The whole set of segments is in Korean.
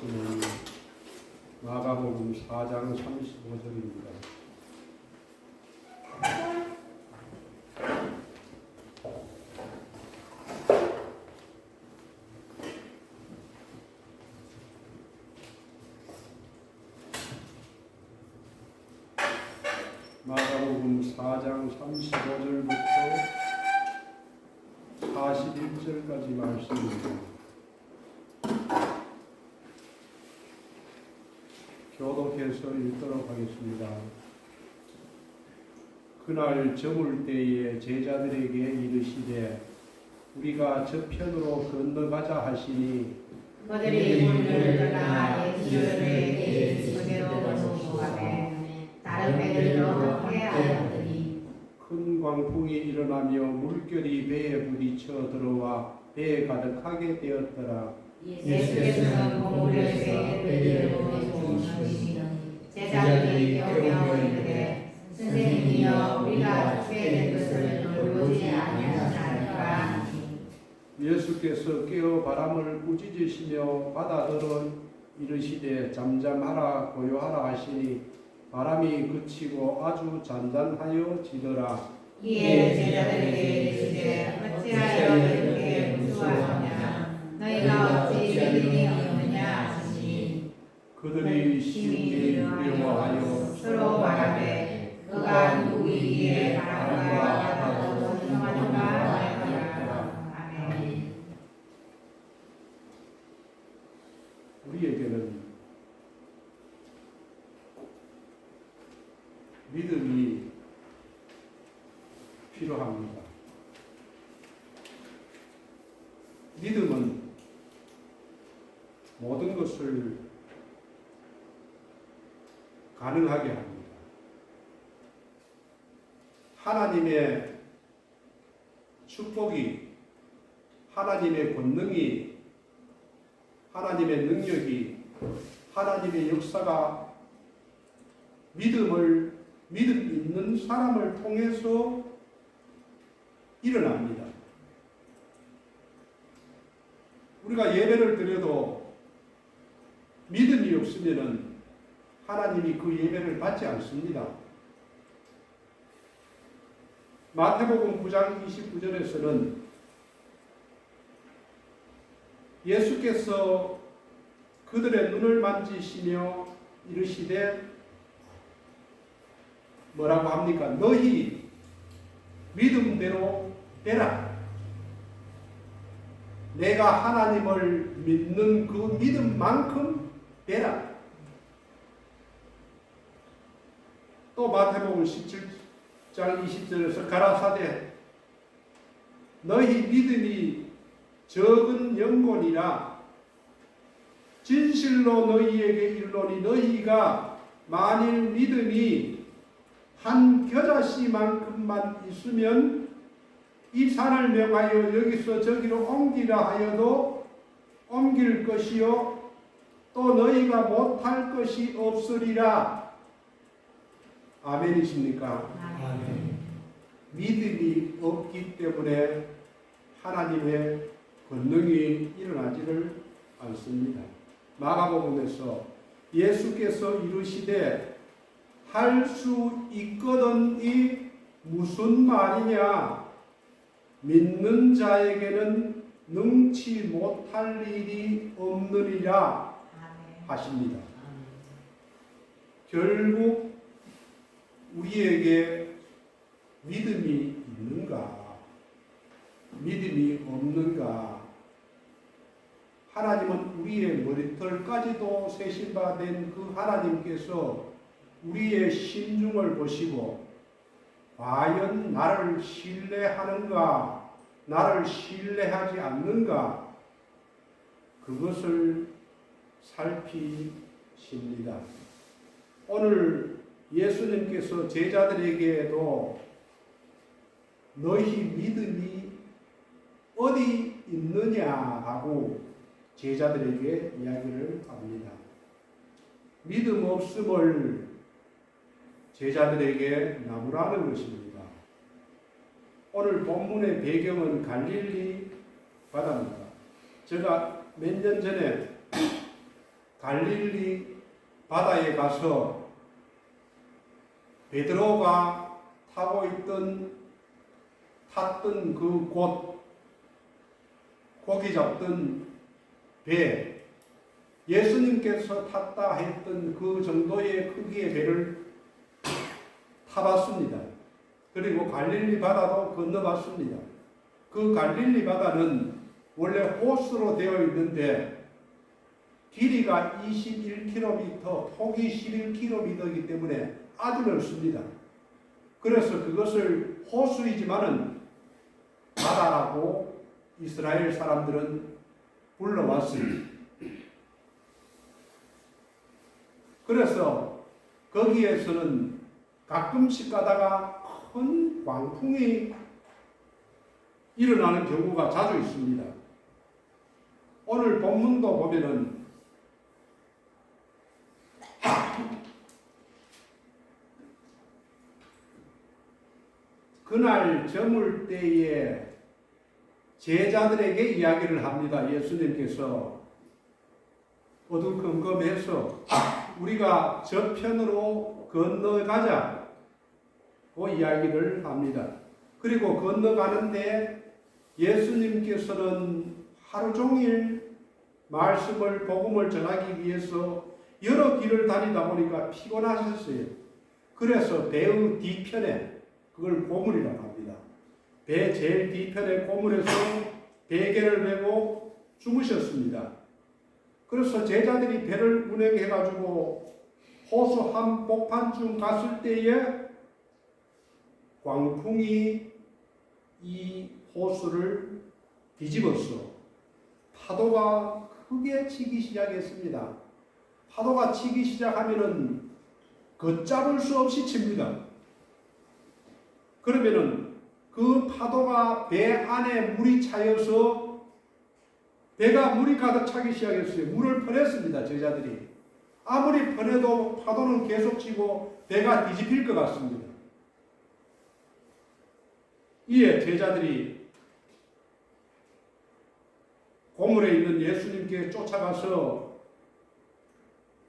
말씀은 마가복음 4장 35절입니다. 마가복음 4장 35절부터 41절까지 말씀입니다. 교독해서 읽도록 하겠습니다. 그날 저물 때에 제자들에게 이르시되 우리가 저편으로 건너가자 하시니 그들이 물을 떠나 예수를 그대로 건너가되 다른 배들도 함께 하였더니 큰 광풍이 일어나며 물결이 배에 부딪혀 들어와 배에 가득하게 되었더라. 예수께서는 그물을 배에 놓으시니 제자들이 깨우며 이르되 선생님이여 우리가 죽게 된 것을 돌보지 아니하시나이까 하니 예수께서 깨어 바람을 꾸짖으시며 바다들은 이르시되 잠잠하라 고요하라 하시니 바람이 그치고 아주 잔잔하여 지더라. 이에 제자들에게 이르시되 어찌하여 이렇게 무수하느냐 너희가 어찌 믿음이 없느냐 하시니 그들이 심히 두려워하여 서로 말하되 그가 누구이기에 바람과 바다도 순종하는가 하였더라. 아멘. 우리에게는 믿음이 필요합니다. 믿음은 모든 것을 가능하게 합니다. 하나님의 축복이, 하나님의 권능이, 하나님의 능력이, 하나님의 역사가 믿음 있는 사람을 통해서 일어납니다. 우리가 예배를 드려도 믿음이 없으면 하나님이 그 예배를 받지 않습니다. 마태복음 9장 29절에서는 예수께서 그들의 눈을 만지시며 이르시되 뭐라고 합니까? 너희 믿음대로 되라. 내가 하나님을 믿는 그 믿음만큼 되라. 또 마태복음 17장 20절에서 가라사대 너희 믿음이 적은 영혼이라 진실로 너희에게 이르노니 너희가 만일 믿음이 한 겨자씨만큼만 있으면 이 산을 명하여 여기서 저기로 옮기라 하여도 옮길 것이요 또 너희가 못할 것이 없으리라. 아멘이십니까? 아멘. 믿음이 없기 때문에 하나님의 권능이 일어나지를 않습니다. 마가복음에서 예수께서 이르시되 할 수 있거든 이 무슨 말이냐 믿는 자에게는 능치 못할 일이 없느니라 하십니다. 결국 우리에게 믿음이 있는가 믿음이 없는가 하나님은 우리의 머리털까지도 세신 바 된 그 하나님께서 우리의 심중을 보시고 과연 나를 신뢰하는가 나를 신뢰하지 않는가 그것을 살피십니다. 오늘 예수님께서 제자들에게도 너희 믿음이 어디 있느냐 하고 제자들에게 이야기를 합니다. 믿음 없음을 제자들에게 나무라는 것입니다. 오늘 본문의 배경은 갈릴리 바다입니다. 제가 몇 년 전에 갈릴리 바다에 가서 베드로가 탔던 그 곳, 고기 잡던 배, 예수님께서 탔다 했던 그 정도의 크기의 배를 타봤습니다. 그리고 갈릴리 바다도 건너봤습니다. 그 갈릴리 바다는 원래 호수로 되어 있는데 길이가 21km, 폭이 11km이기 때문에 아주 넓습니다. 그래서 그것을 호수이지만은 바다라고 이스라엘 사람들은 불러왔습니다. 그래서 거기에서는 가끔씩 가다가 큰 광풍이 일어나는 경우가 자주 있습니다. 오늘 본문도 보면은 그날 저물 때에 제자들에게 이야기를 합니다. 예수님께서 어두컴컴해서 우리가 저편으로 건너가자고 이야기를 합니다. 그리고 건너가는데 예수님께서는 하루 종일 말씀을, 복음을 전하기 위해서 여러 길을 다니다 보니까 피곤하셨어요. 그래서 배의 뒤편에, 그걸 고물이라고 합니다. 배 제일 뒤편에 고물에서 베개를 메고 주무셨습니다. 그래서 제자들이 배를 운행해가지고 호수 한복판쯤 갔을 때에 광풍이 이 호수를 뒤집었어. 파도가 크게 치기 시작했습니다. 파도가 치기 시작하면은 걷잡을 수 없이 칩니다. 그러면은 그 파도가 배 안에 물이 차여서 배가 물이 가득 차기 시작했어요. 물을 퍼냈습니다. 제자들이. 아무리 퍼내도 파도는 계속 치고 배가 뒤집힐 것 같습니다. 이에 제자들이 고물에 있는 예수님께 쫓아가서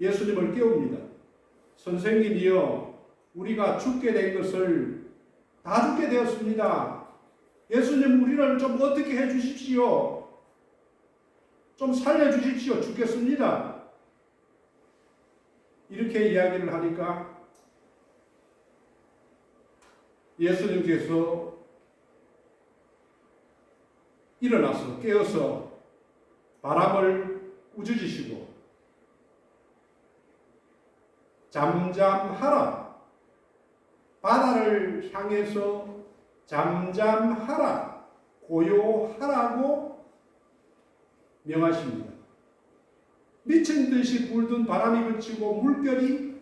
예수님을 깨웁니다. 선생님이여, 우리가 죽게 된 것을 다 죽게 되었습니다. 예수님, 우리를 좀 어떻게 해 주십시오. 좀 살려 주십시오. 죽겠습니다. 이렇게 이야기를 하니까 예수님께서 일어나서 깨어서 바람을 우주지시고 잠잠하라, 바다를 향해서 잠잠하라, 고요하라고 명하십니다. 미친 듯이 불던 바람이 그치고 물결이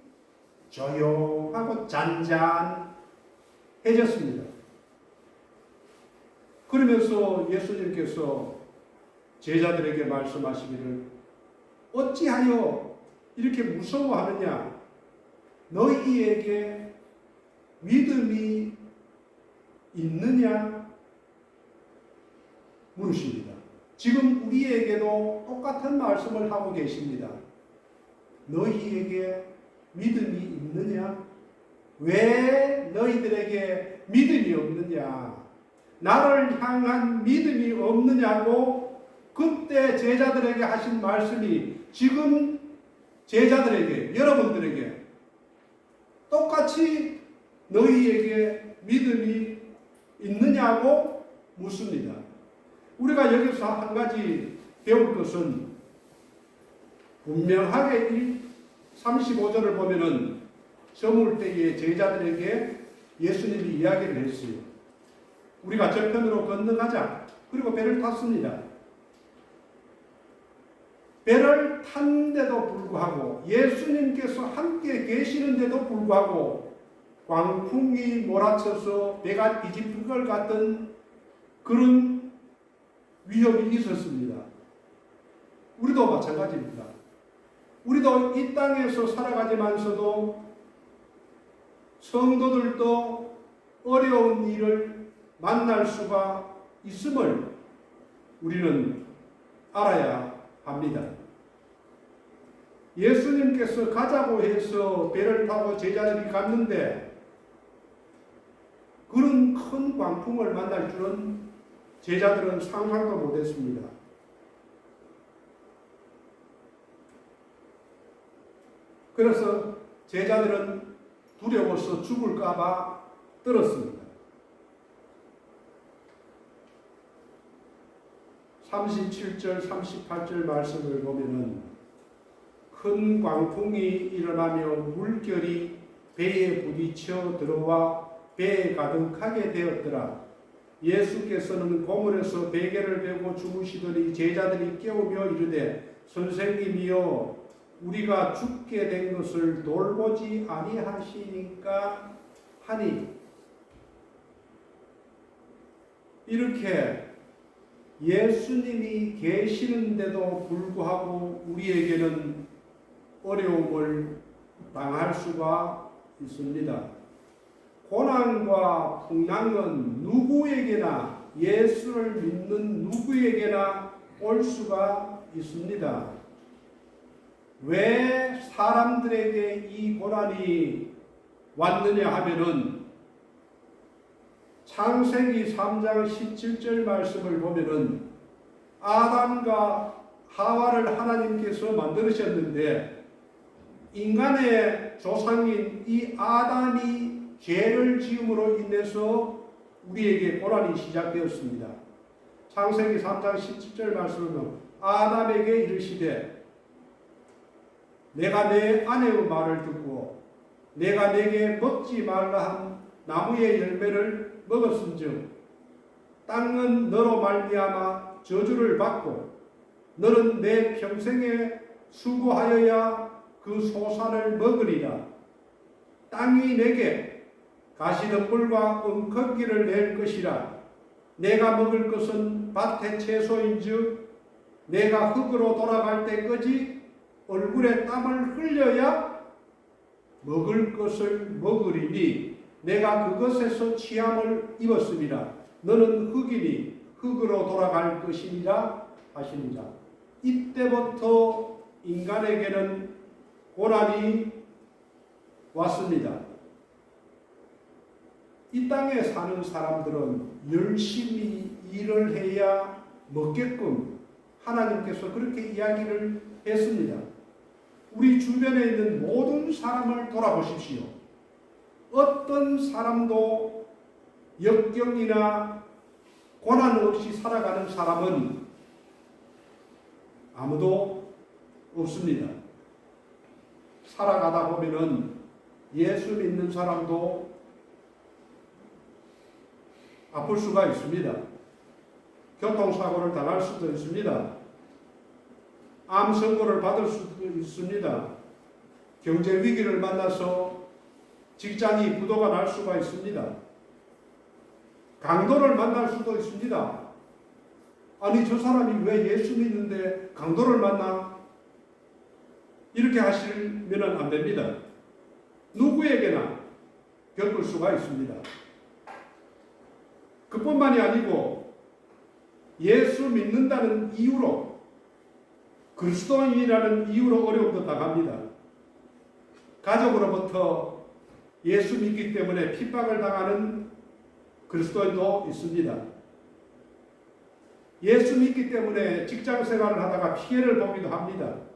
조용하고 잔잔해졌습니다. 그러면서 예수님께서 제자들에게 말씀하시기를 어찌하여 이렇게 무서워하느냐? 너희에게 믿음이 있느냐? 물으십니다. 지금 우리에게도 똑같은 말씀을 하고 계십니다. 너희에게 믿음이 있느냐? 왜 너희들에게 믿음이 없느냐? 나를 향한 믿음이 없느냐고 그때 제자들에게 하신 말씀이 지금 제자들에게, 여러분들에게 똑같이 너희에게 믿음이 있느냐고 묻습니다. 우리가 여기서 한 가지 배울 것은 분명하게 35절을 보면은 저물 때에 제자들에게 예수님이 이야기를 했어요. 우리가 저편으로 건너가자. 그리고 배를 탔습니다. 배를 탔는데도 불구하고 예수님께서 함께 계시는데도 불구하고 광풍이 몰아쳐서 배가 뒤집힐 것 같은 그런 위험이 있었습니다. 우리도 마찬가지입니다. 우리도 이 땅에서 살아가지만서도 성도들도 어려운 일을 만날 수가 있음을 우리는 알아야 합니다. 예수님께서 가자고 해서 배를 타고 제자들이 갔는데 그런 큰 광풍을 만날 줄은 제자들은 상상도 못했습니다. 그래서 제자들은 두려워서 죽을까봐 떨었습니다. 37절, 38절 말씀을 보면은 큰 광풍이 일어나며 물결이 배에 부딪혀 들어와 배에 가득하게 되었더라. 예수께서는 고물에서 베개를 베고 주무시더니 제자들이 깨우며 이르되 선생님이여 우리가 죽게 된 것을 돌보지 아니하시니까 하니 이렇게 예수님이 계시는데도 불구하고 우리에게는 어려움을 당할 수가 있습니다. 고난과 풍랑은 누구에게나 예수를 믿는 누구에게나 올 수가 있습니다. 왜 사람들에게 이 고난이 왔느냐 하면은 창세기 3장 17절 말씀을 보면은 아담과 하와를 하나님께서 만드셨는데 인간의 조상인 이 아담이 죄를 지음으로 인해서 우리에게 고난이 시작되었습니다. 창세기 3장 17절 말씀은 아담에게 이르시되 내가 내 아내의 말을 듣고 내가 내게 먹지 말라 한 나무의 열매를 먹었은즉 땅은 너로 말미암아 저주를 받고 너는 내 평생에 수고하여야 그 소산을 먹으리라. 땅이 내게 가시덤불과 은커기를 낼 것이라. 내가 먹을 것은 밭의 채소인즉 내가 흙으로 돌아갈 때까지 얼굴에 땀을 흘려야 먹을 것을 먹으리니 내가 그것에서 취함을 입었습니다. 너는 흙이니 흙으로 돌아갈 것이니라 하시니라. 이때부터 인간에게는 고난이 왔습니다. 이 땅에 사는 사람들은 열심히 일을 해야 먹게끔 하나님께서 그렇게 이야기를 했습니다. 우리 주변에 있는 모든 사람을 돌아보십시오. 어떤 사람도 역경이나 고난 없이 살아가는 사람은 아무도 없습니다. 살아가다 보면은 예수 믿는 사람도 아플 수가 있습니다. 교통사고를 당할 수도 있습니다. 암 선고를 받을 수도 있습니다. 경제 위기를 만나서 직장이 부도가 날 수가 있습니다. 강도를 만날 수도 있습니다. 아니 저 사람이 왜 예수 믿는데 강도를 만나? 이렇게 하시면 안 됩니다. 누구에게나 겪을 수가 있습니다. 그뿐만이 아니고 예수 믿는다는 이유로 그리스도인이라는 이유로 어려움도 당합니다. 가족으로부터 예수 믿기 때문에 핍박을 당하는 그리스도인도 있습니다. 예수 믿기 때문에 직장 생활을 하다가 피해를 보기도 합니다.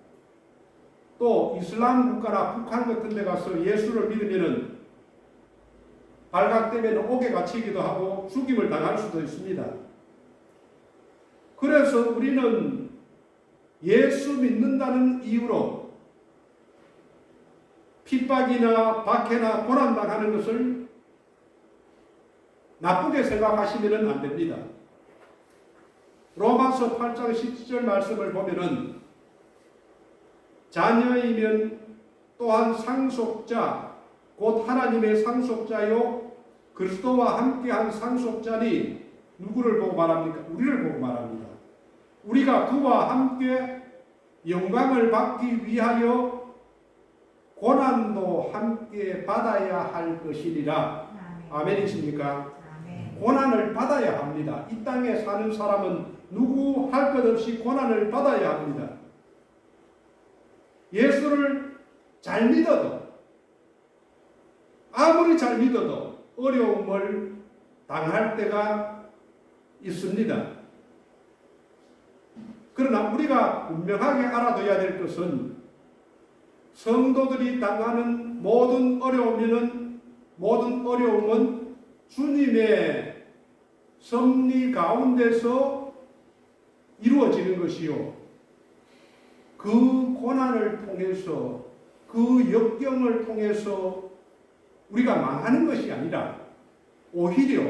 또 이슬람 국가나 북한 같은 데 가서 예수를 믿으면은 발각되면 옥에 갇히기도 하고 죽임을 당할 수도 있습니다. 그래서 우리는 예수 믿는다는 이유로 핍박이나 박해나 고난당하는 것을 나쁘게 생각하시면 안 됩니다. 로마서 8장 17절 말씀을 보면은 자녀이면 또한 상속자 곧 하나님의 상속자요 그리스도와 함께한 상속자니 누구를 보고 말합니까? 우리를 보고 말합니다. 우리가 그와 함께 영광을 받기 위하여 고난도 함께 받아야 할 것이니라. 아멘이십니까? 아멘. 고난을 받아야 합니다. 이 땅에 사는 사람은 누구 할 것 없이 고난을 받아야 합니다. 예수를 잘 믿어도, 아무리 잘 믿어도 어려움을 당할 때가 있습니다. 그러나 우리가 분명하게 알아둬야 될 것은 성도들이 당하는 모든 어려움은 주님의 섭리 가운데서 이루어지는 것이요, 그 고난을 통해서, 그 역경을 통해서 우리가 망하는 것이 아니라 오히려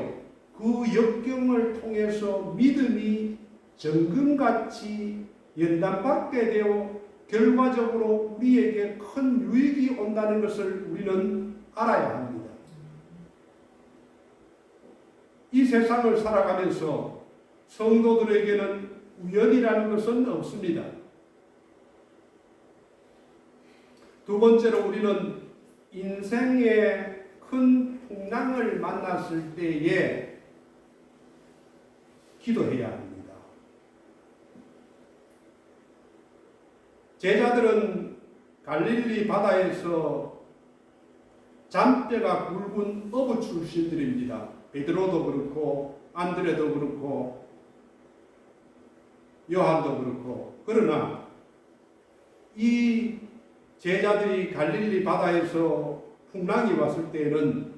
그 역경을 통해서 믿음이 정금같이 연단받게 되어 결과적으로 우리에게 큰 유익이 온다는 것을 우리는 알아야 합니다. 이 세상을 살아가면서 성도들에게는 우연이라는 것은 없습니다. 두 번째로 우리는 인생의 큰 풍랑을 만났을 때에 기도해야 합니다. 제자들은 갈릴리 바다에서 잔뼈가 굵은 어부 출신들입니다. 베드로도 그렇고 안드레도 그렇고 요한도 그렇고. 그러나 이 제자들이 갈릴리 바다에서 풍랑이 왔을 때에는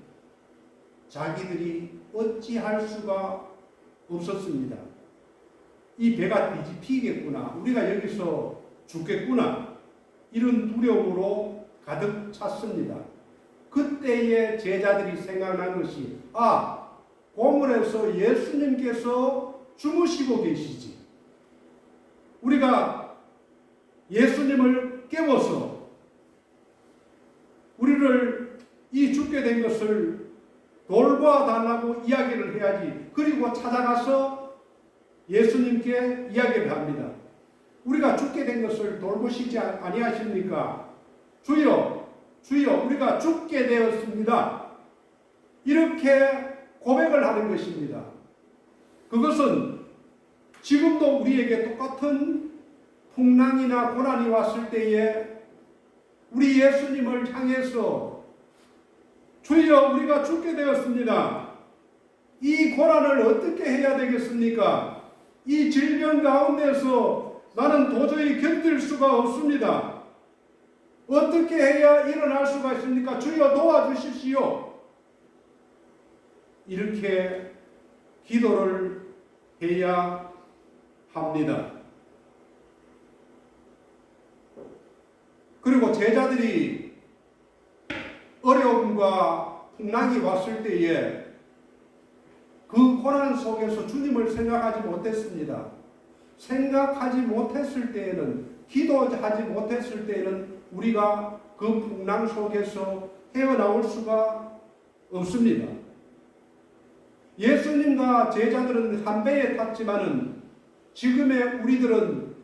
자기들이 어찌할 수가 없었습니다. 이 배가 뒤집히겠구나, 우리가 여기서 죽겠구나, 이런 두려움으로 가득 찼습니다. 그때에 제자들이 생각난 것이, 고물에서 예수님께서 주무시고 계시지. 우리가 예수님을 깨워서 우리를 이 죽게 된 것을 돌봐달라고 이야기를 해야지. 그리고 찾아가서 예수님께 이야기를 합니다. 우리가 죽게 된 것을 돌보시지 아니하십니까? 주여, 주여, 우리가 죽게 되었습니다. 이렇게 고백을 하는 것입니다. 그것은 지금도 우리에게 똑같은 풍랑이나 고난이 왔을 때에 우리 예수님을 향해서 주여, 우리가 죽게 되었습니다. 이 고난을 어떻게 해야 되겠습니까? 이 질병 가운데서 나는 도저히 견딜 수가 없습니다. 어떻게 해야 일어날 수가 있습니까? 주여, 도와주십시오. 이렇게 기도를 해야 합니다. 그리고 제자들이 어려움과 풍랑이 왔을 때에 그 고난 속에서 주님을 생각하지 못했습니다. 생각하지 못했을 때에는, 기도하지 못했을 때에는 우리가 그 풍랑 속에서 헤어나올 수가 없습니다. 예수님과 제자들은 한 배에 탔지만은 지금의 우리들은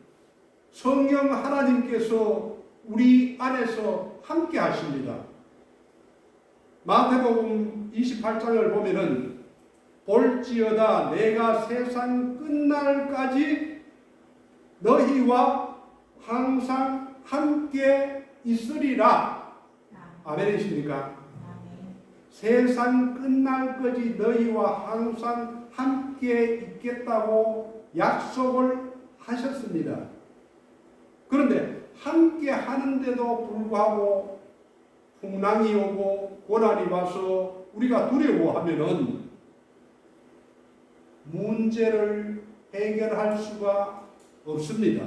성령 하나님께서 우리 안에서 함께 하십니다. 마태복음 28장을 보면은 볼지어다 내가 세상 끝날까지 너희와 항상 함께 있으리라. 아멘이십니까? 세상 끝날까지 너희와 항상 함께 있겠다고 약속을 하셨습니다. 그런데 함께 하는데도 불구하고 풍랑이 오고 고난이 와서 우리가 두려워하면은 문제를 해결할 수가 없습니다.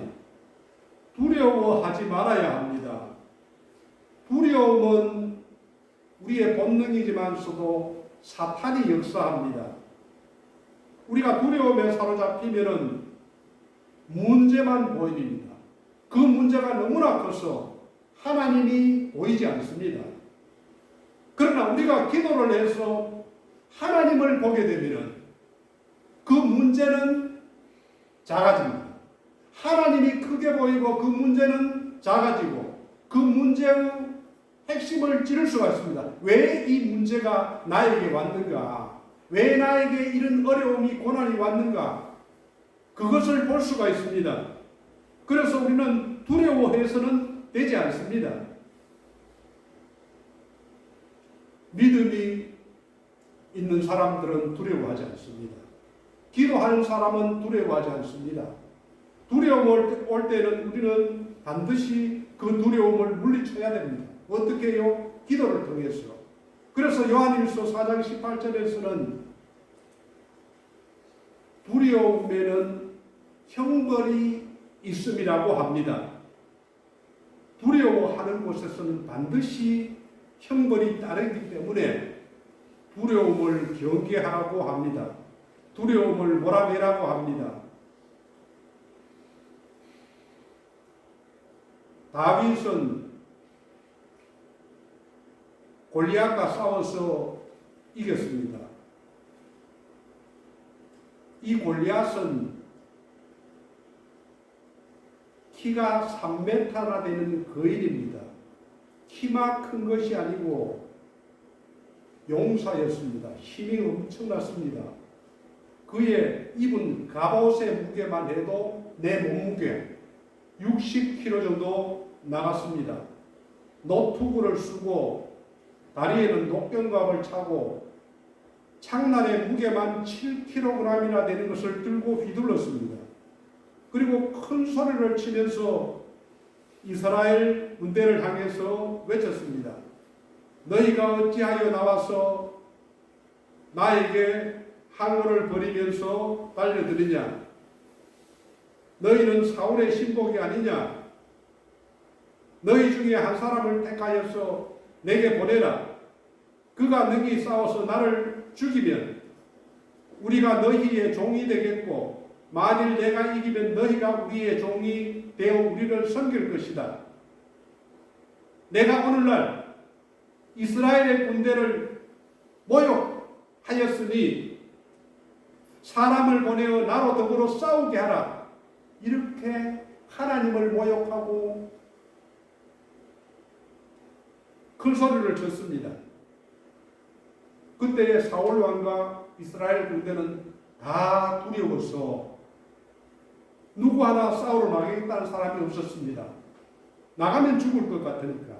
두려워하지 말아야 합니다. 두려움은 우리의 본능이지만서도 사탄이 역사합니다. 우리가 두려움에 사로잡히면은 문제만 보입니다. 그 문제가 너무나 커서 하나님이 보이지 않습니다. 그러나 우리가 기도를 해서 하나님을 보게 되면은 그 문제는 작아집니다. 하나님이 크게 보이고 그 문제는 작아지고 그 문제의 핵심을 찌를 수가 있습니다. 왜 이 문제가 나에게 왔는가? 왜 나에게 이런 어려움이 고난이 왔는가? 그것을 볼 수가 있습니다. 그래서 우리는 두려워해서는 되지 않습니다. 믿음이 있는 사람들은 두려워하지 않습니다. 기도하는 사람은 두려워하지 않습니다. 두려움 올 때는 우리는 반드시 그 두려움을 물리쳐야 됩니다. 어떻게 해요? 기도를 통해서. 그래서 요한일서 4장 18절에서는 두려움에는 형벌이 있음이라고 합니다. 두려워하는 곳에서는 반드시 형벌이 따르기 때문에 두려움을 경계하라고 합니다. 두려움을 몰아내라고 합니다. 다윗은 골리앗과 싸워서 이겼습니다. 이 골리앗은 키가 3m나 되는 거인입니다. 키만 큰 것이 아니고 용사였습니다. 힘이 엄청났습니다. 그의 입은 갑옷의 무게만 해도 내 몸무게 60kg 정도 나갔습니다. 노투구를 쓰고 다리에는 녹경갑을 차고 창날의 무게만 7kg이나 되는 것을 들고 휘둘렀습니다. 그리고 큰 소리를 치면서 이스라엘 군대를 향해서 외쳤습니다. 너희가 어찌하여 나와서 나에게 항거를 벌이면서 달려드느냐? 너희는 사울의 신복이 아니냐? 너희 중에 한 사람을 택하여서 내게 보내라. 그가 능히 싸워서 나를 죽이면 우리가 너희의 종이 되겠고 만일 내가 이기면 너희가 우리의 종이 되어 우리를 섬길 것이다. 내가 오늘날 이스라엘의 군대를 모욕하였으니 사람을 보내어 나로 더불어 싸우게 하라. 이렇게 하나님을 모욕하고 큰 소리를 쳤습니다. 그때의 사울 왕과 이스라엘 군대는 다 두려워서 누구 하나 싸우러 나가겠다는 사람이 없었습니다. 나가면 죽을 것 같으니까.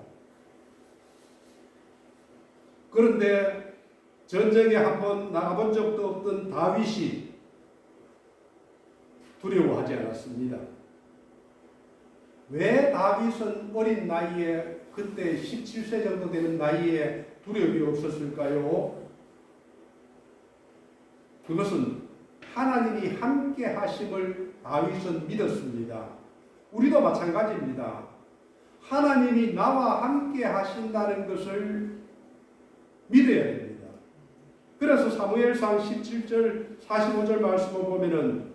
그런데 전쟁에 한번 나가본 적도 없던 다윗이 두려워하지 않았습니다. 왜 다윗은 어린 나이에 그때 17세 정도 되는 나이에 두려움이 없었을까요? 그것은 하나님이 함께 하심을 다윗은 믿었습니다. 우리도 마찬가지입니다. 하나님이 나와 함께 하신다는 것을 믿어야 됩니다. 그래서 사무엘상 17절 45절 말씀을 보면은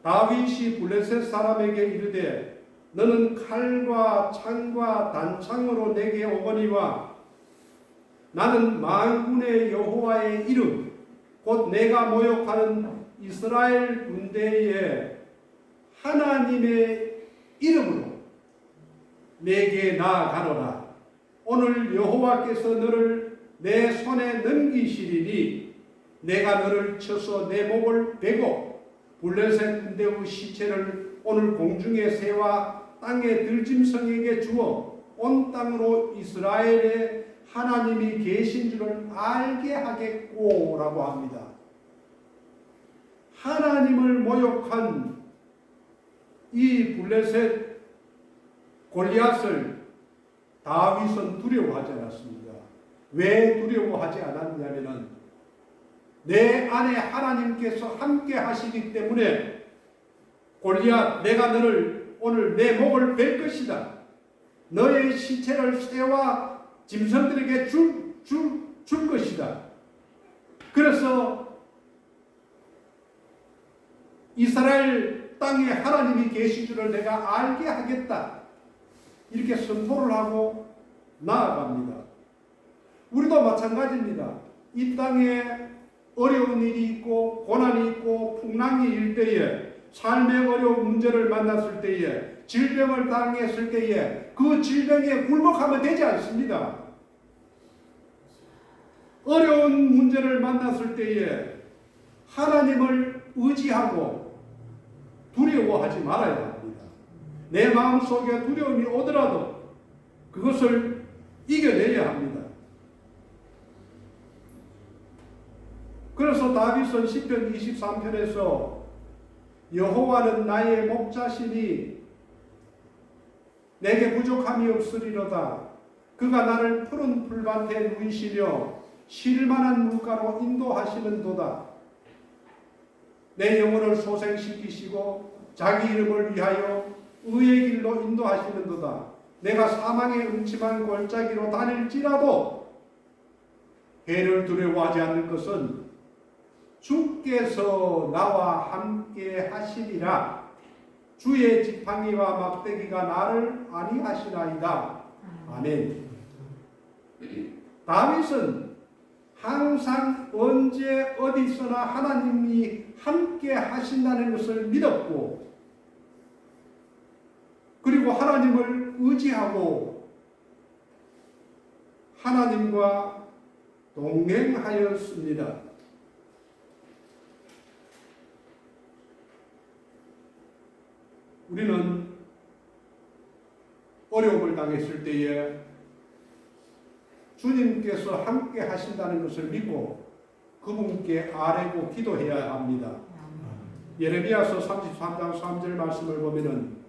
다윗이 블레셋 사람에게 이르되 너는 칼과 창과 단창으로 내게 오거니와 나는 만군의 여호와의 이름 곧 내가 모욕하는 이스라엘 군대의 하나님의 이름으로 내게 나아가노라. 오늘 여호와께서 너를 내 손에 넘기시리니 내가 너를 쳐서 내 목을 베고 블레셋 군대의 시체를 오늘 공중의 새와 땅의 들짐승에게 주어 온 땅으로 이스라엘의 하나님이 계신 줄을 알게 하겠고 라고 합니다. 하나님을 모욕한 이 블레셋 골리앗을 다윗은 두려워하지 않았습니다. 왜 두려워하지 않았냐면은 내 안에 하나님께서 함께 하시기 때문에 골리앗 내가 너를 오늘 내 목을 벨 것이다. 너의 시체를 새와 짐승들에게 줄 것이다. 그래서 이스라엘 땅에 하나님이 계신 줄을 내가 알게 하겠다. 이렇게 선포를 하고 나아갑니다. 우리도 마찬가지입니다. 이 땅에 어려운 일이 있고 고난이 있고 풍랑이 일 때에 삶의 어려운 문제를 만났을 때에 질병을 당했을 때에 그 질병에 굴복하면 되지 않습니다. 어려운 문제를 만났을 때에 하나님을 의지하고 두려워하지 말아야 합니다. 내 마음속에 두려움이 오더라도 그것을 이겨내야 합니다. 그래서 다윗은 시편 23편에서 여호와는 나의 목자시니 내게 부족함이 없으리로다. 그가 나를 푸른 풀밭에 누이시며 쉴만한 물가로 인도하시는도다. 내 영혼을 소생시키시고 자기 이름을 위하여 의의 길로 인도하시는도다. 내가 사망의 음침한 골짜기로 다닐지라도 해를 두려워하지 않는 것은 주께서 나와 함께 하시리라. 주의 지팡이와 막대기가 나를 안위하시나이다. 아멘. 다윗은 항상 언제 어디서나 하나님이 함께 하신다는 것을 믿었고, 그리고 하나님을 의지하고 하나님과 동행하였습니다. 우리는 어려움을 당했을 때에 주님께서 함께 하신다는 것을 믿고 그분께 아뢰고 기도해야 합니다. 예레미야서 33장 3절 말씀을 보면은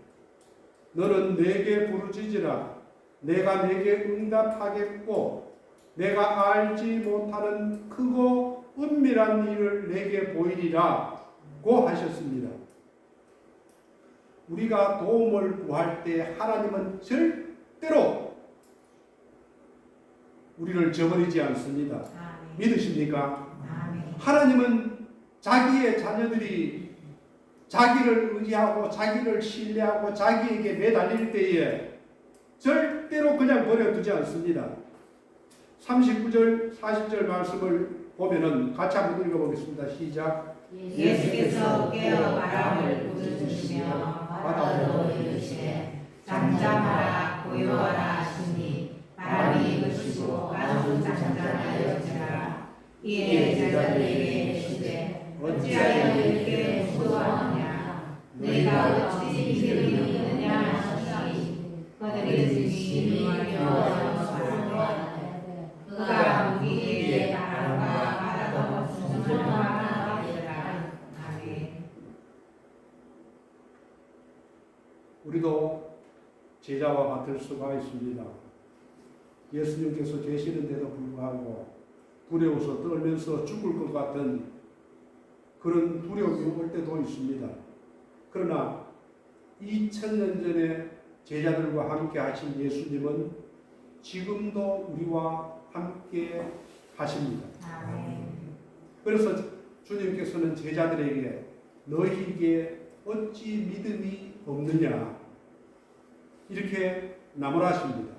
너는 내게 부르짖으라. 내가 내게 응답하겠고 내가 알지 못하는 크고 은밀한 일을 내게 보이리라고 하셨습니다. 우리가 도움을 구할 때 하나님은 절대로 우리를 저버리지 않습니다. 아멘. 믿으십니까? 아멘. 하나님은 자기의 자녀들이 자기를 의지하고 자기를 신뢰하고 자기에게 매달릴 때에 절대로 그냥 버려두지 않습니다. 39절 40절 말씀을 보면은 같이 한번 읽어보겠습니다. 시작. 예수께서 깨어 바람을 부르짖으시며 바다로 이르시되 잠잠하라 고요하라 하시니 바람이 그치고 아주 잔잔하여지라. 이에 제자들에게 이르시되 어찌하여 이렇게 무서워하느냐 너희가 어찌 믿음이 없느냐 하시니 그들이 증인이 여호와여 사랑하되 그가 우리에게 바람과 바다도 순종하라 하리라. 아멘. 우리도 제자와 같을 수가 있습니다. 예수님께서 계시는데도 불구하고 두려워서 떨면서 죽을 것 같은 그런 두려움이 올 때도 있습니다. 그러나 2000년 전에 제자들과 함께 하신 예수님은 지금도 우리와 함께 하십니다. 아멘. 그래서 주님께서는 제자들에게 너희에게 어찌 믿음이 없느냐 이렇게 나무라십니다.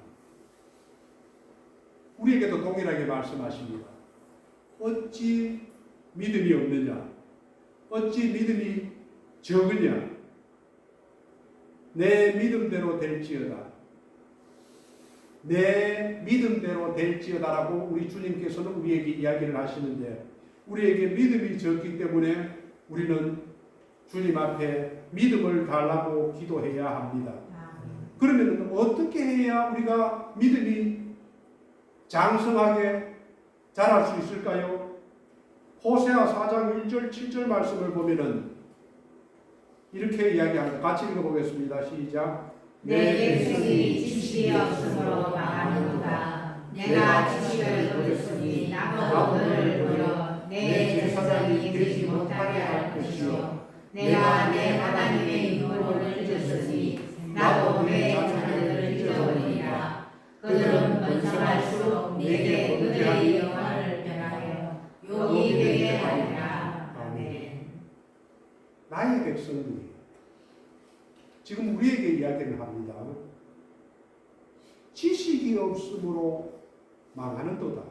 우리에게도 동일하게 말씀하십니다. 어찌 믿음이 없느냐, 어찌 믿음이 적으냐, 내 믿음대로 될지어다, 내 믿음대로 될지어다라고 우리 주님께서는 우리에게 이야기를 하시는데, 우리에게 믿음이 적기 때문에 우리는 주님 앞에 믿음을 달라고 기도해야 합니다. 그러면 어떻게 해야 우리가 믿음이 장성하게 자랄 수 있을까요? 호세아 4장 1절 7절 말씀을 보면은 이렇게 이야기합니다. 같이 읽어보겠습니다. 시작. 내 백성이 지식이 없으므로 망하는도다. 내가 지식을 버렸으니 나도 너를 버려 내 제사장이 되지 못하게 할 것이요 내가 내 하나님의 유월을 잊었으니 나도 내 자녀들을 잊어버리리라. 그들은 번성할수록 내게 그들의 영화를 변하여 욕이 되게 하리라. 아멘. 나의 백성들이 지금 우리에게 이야기를 합니다. 지식이 없으므로 망하는도다.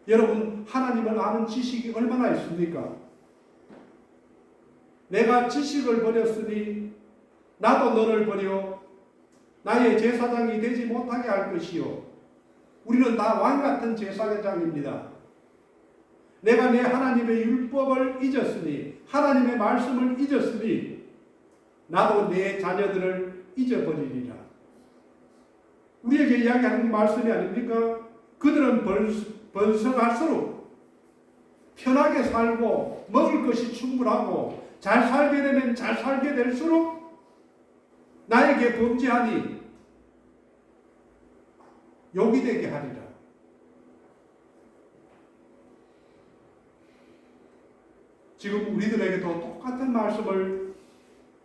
여러분, 하나님을 아는 지식이 얼마나 있습니까? 내가 지식을 버렸으니 나도 너를 버려 나의 제사장이 되지 못하게 할 것이요. 우리는 다 왕같은 제사장입니다. 내가 내 하나님의 율법을 잊었으니, 하나님의 말씀을 잊었으니 나도 내 자녀들을 잊어버리리라. 우리에게 이야기하는 말씀이 아닙니까? 그들은 번성할수록 편하게 살고 먹을 것이 충분하고 잘 살게 되면 잘 살게 될수록 나에게 범죄하니 욕이 되게 하리라. 지금 우리들에게도 똑같은 말씀을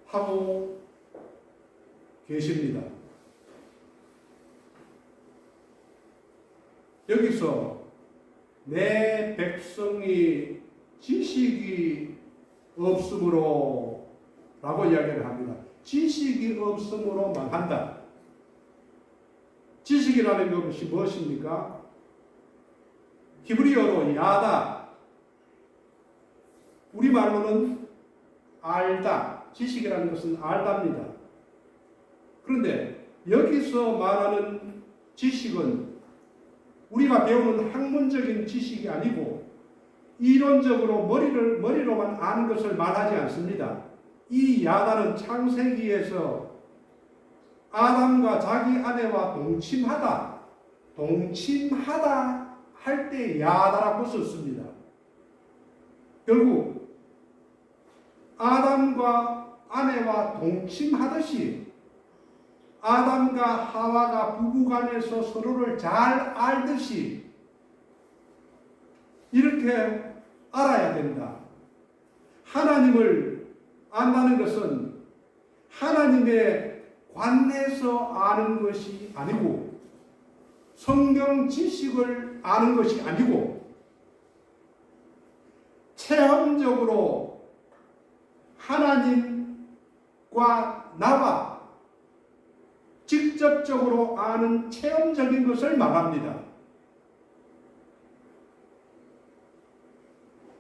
하고 계십니다. 여기서 내 백성이 지식이 없으므로 라고 이야기를 합니다. 지식이 없으므로 망한다. 지식이라는 것이 무엇입니까? 히브리어로 야다. 우리말로는 알다. 지식이라는 것은 알답니다. 그런데 여기서 말하는 지식은 우리가 배우는 학문적인 지식이 아니고 이론적으로 머리로만 아는 것을 말하지 않습니다. 이 야다는 창세기에서 아담과 자기 아내와 동침하다 할 때 야다라고 썼습니다. 결국 아담과 아내와 동침하듯이 아담과 하와가 부부간에서 서로를 잘 알듯이 이렇게 알아야 된다. 하나님을 안다는 것은 하나님의 관내에서 아는 것이 아니고 성경 지식을 아는 것이 아니고 체험적으로 하나님과 나와 직접적으로 아는 체험적인 것을 말합니다.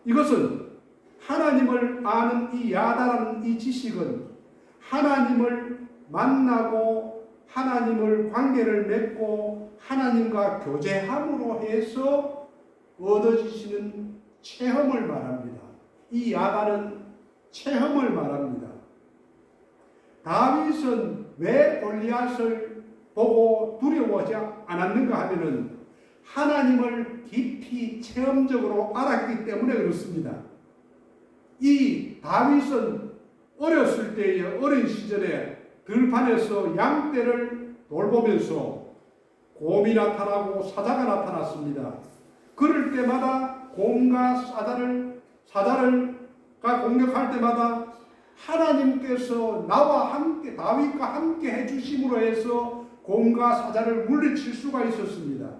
이것은 하나님을 아는 이 야다라는 이 지식은 하나님을 만나고 하나님을 관계를 맺고 하나님과 교제함으로 해서 얻어지시는 체험을 말합니다. 이 야다는 체험을 말합니다. 다윗은 왜 골리앗을 보고 두려워하지 않았는가 하면은 하나님을 깊이 체험적으로 알았기 때문에 그렇습니다. 이 다윗은 어렸을 때의 어린 시절에 들판에서 양떼를 돌보면서 곰이 나타나고 사자가 나타났습니다. 그럴 때마다 곰과 사자가 공격할 때마다 하나님께서 나와 함께 다윗과 함께 해주심으로 해서 곰과 사자를 물리칠 수가 있었습니다.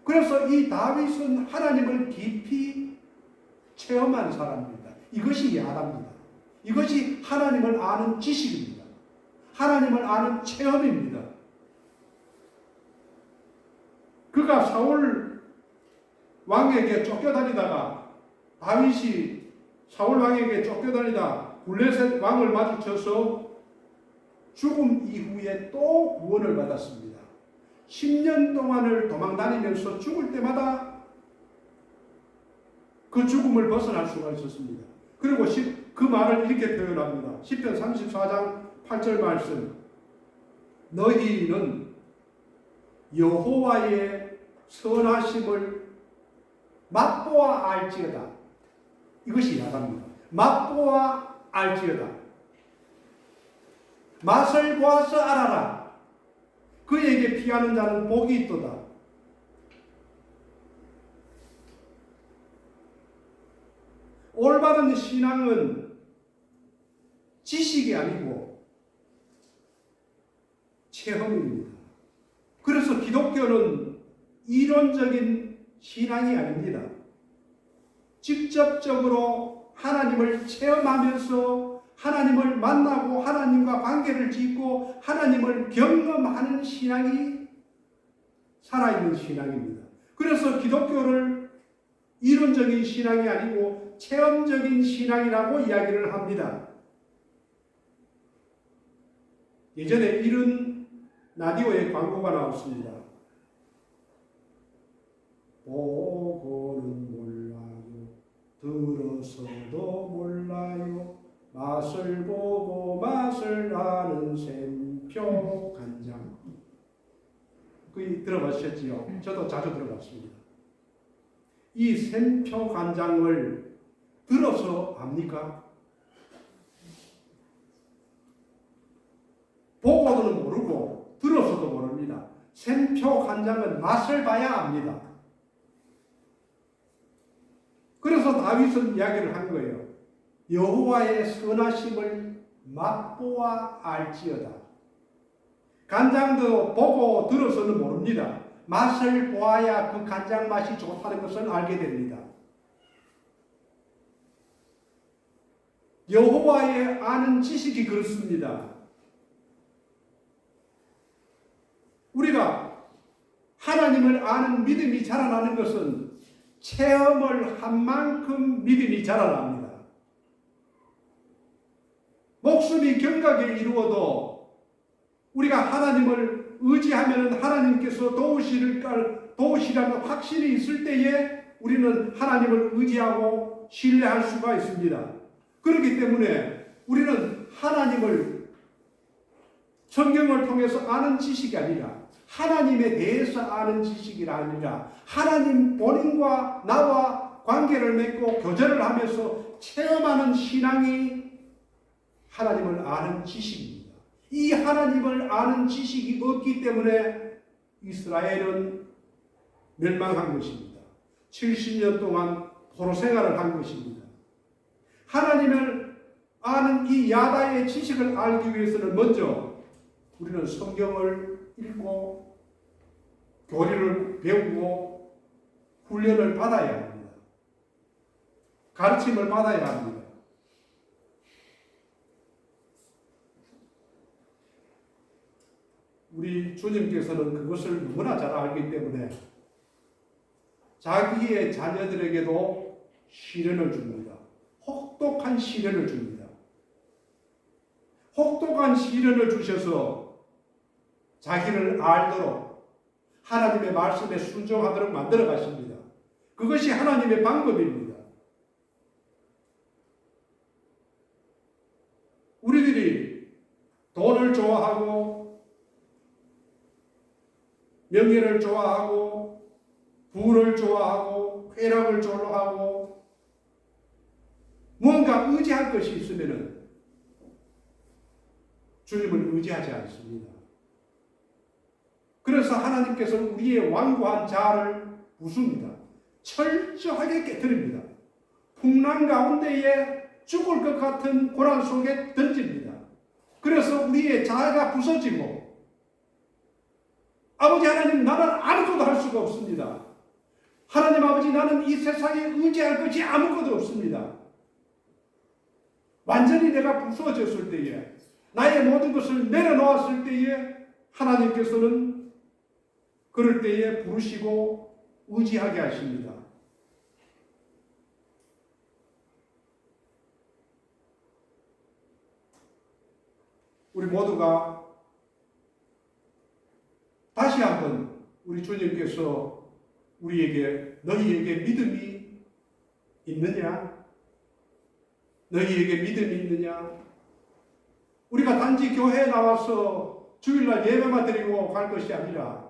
그래서 이 다윗은 하나님을 깊이 체험한 사람입니다. 이것이 야다입니다. 이것이 하나님을 아는 지식입니다. 하나님을 아는 체험입니다. 그가 사울 왕에게 쫓겨다니다가 다윗이 사울 왕에게 쫓겨다니다 블레셋 왕을 마주쳐서 죽음 이후에 또 구원을 받았습니다. 10년 동안을 도망다니면서 죽을 때마다 그 죽음을 벗어날 수가 있었습니다. 그리고 그 말을 이렇게 표현합니다. 시편 34장 8절 말씀. 너희는 여호와의 선하심을 맛보아 알지어다. 이것이 야답니다. 맛보아 알지어다. 맛을 보아서 알아라. 그에게 피하는 자는 복이 있도다. 올바른 신앙은 지식이 아니고 체험입니다. 그래서 기독교는 이론적인 신앙이 아닙니다. 직접적으로 하나님을 체험하면서 하나님을 만나고 하나님과 관계를 짓고 하나님을 경험하는 신앙이 살아있는 신앙입니다. 그래서 기독교를 이론적인 신앙이 아니고 체험적인 신앙이라고 이야기를 합니다. 예전에 이런 라디오의 광고가 나왔습니다. 보고는 몰라요, 들어서도 몰라요, 맛을 보고 맛을 샘표 간장. 그 들어보셨지요? 저도 자주 들어봤습니다. 이 샘표 간장을 들어서 압니까? 보고는 모르고 들어서도 모릅니다. 샘표 간장은 맛을 봐야 압니다. 그래서 다윗은 이야기를 한 거예요. 여호와의 선하심을 맛보아 알지어다. 간장도 보고 들어서는 모릅니다. 맛을 보아야 그 간장 맛이 좋다는 것을 알게 됩니다. 여호와의 아는 지식이 그렇습니다. 우리가 하나님을 아는 믿음이 자라나는 것은 체험을 한 만큼 믿음이 자라납니다. 목숨이 경각에 이루어도 우리가 하나님을 의지하면 하나님께서 도우시라는 확신이 있을 때에 우리는 하나님을 의지하고 신뢰할 수가 있습니다. 그렇기 때문에 우리는 하나님을 성경을 통해서 아는 지식이 아니라 하나님에 대해서 아는 지식이 아니라 하나님 본인과 나와 관계를 맺고 교제를 하면서 체험하는 신앙이 하나님을 아는 지식입니다. 이 하나님을 아는 지식이 없기 때문에 이스라엘은 멸망한 것입니다. 70년 동안 포로 생활을 한 것입니다. 하나님을 아는 이 야다의 지식을 알기 위해서는 먼저 우리는 성경을 읽고 교리를 배우고 훈련을 받아야 합니다. 가르침을 받아야 합니다. 우리 주님께서는 그것을 너무나 잘 알기 때문에 자기의 자녀들에게도 시련을 줍니다. 혹독한 시련을 줍니다. 혹독한 시련을 주셔서 자기를 알도록 하나님의 말씀에 순종하도록 만들어 가십니다. 그것이 하나님의 방법입니다. 우리들이 돈을 좋아하고 명예를 좋아하고 부를 좋아하고 쾌락을 좋아하고 무언가 의지할 것이 있으면 주님을 의지하지 않습니다. 그래서 하나님께서는 우리의 완고한 자아를 부숩니다. 철저하게 깨뜨립니다. 풍랑 가운데에 죽을 것 같은 고난 속에 던집니다. 그래서 우리의 자아가 부서지고 아버지 하나님, 나는 아무것도 할 수가 없습니다. 하나님 아버지, 나는 이 세상에 의지할 것이 아무것도 없습니다. 완전히 내가 부서졌을 때에, 나의 모든 것을 내려놓았을 때에 하나님께서는 그럴 때에 부르시고 의지하게 하십니다. 우리 모두가 다시 한번 우리 주님께서 우리에게 너희에게 믿음이 있느냐? 너희에게 믿음이 있느냐? 우리가 단지 교회에 나와서 주일날 예배만 드리고 갈 것이 아니라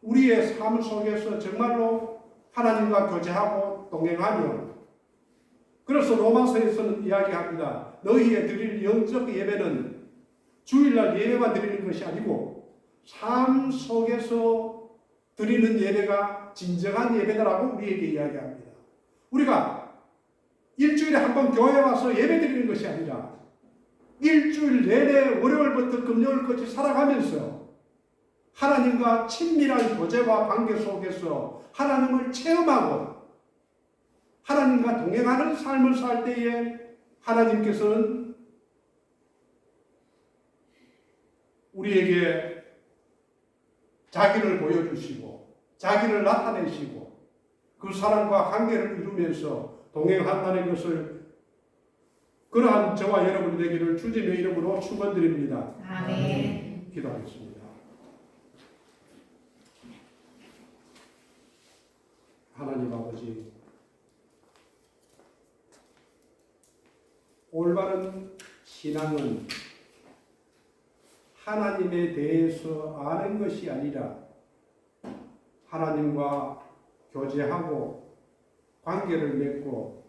우리의 삶 속에서 정말로 하나님과 교제하고 동행하며, 그래서 로마서에서는 이야기합니다. 너희의 드릴 영적 예배는 주일날 예배만 드리는 것이 아니고 삶 속에서 드리는 예배가 진정한 예배다라고 우리에게 이야기합니다. 우리가 일주일에 한 번 교회에 와서 예배 드리는 것이 아니라 일주일 내내 월요일부터 금요일까지 살아가면서 하나님과 친밀한 교제와 관계 속에서 하나님을 체험하고 하나님과 동행하는 삶을 살 때에 하나님께서는 우리에게 자기를 보여주시고 자기를 나타내시고 그 사람과 관계를 이루면서 동행한다는 것을, 그러한 저와 여러분이 되기를 주님의 이름으로 축원드립니다. 아멘. 기도하겠습니다. 하나님 아버지, 올바른 신앙은 하나님에 대해서 아는 것이 아니라 하나님과 교제하고 관계를 맺고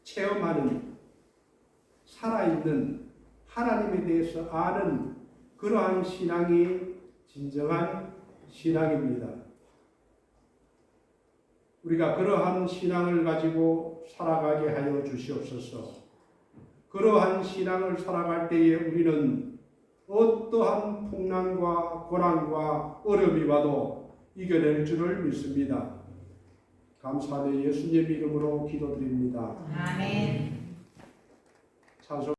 체험하는 살아있는 하나님에 대해서 아는 그러한 신앙이 진정한 신앙입니다. 우리가 그러한 신앙을 가지고 살아가게 하여 주시옵소서. 그러한 신앙을 살아갈 때에 우리는 어떠한 풍랑과 고난과 어려움이 와도 이겨낼 줄을 믿습니다. 감사하며 예수님 이름으로 기도드립니다. 아멘. 찬송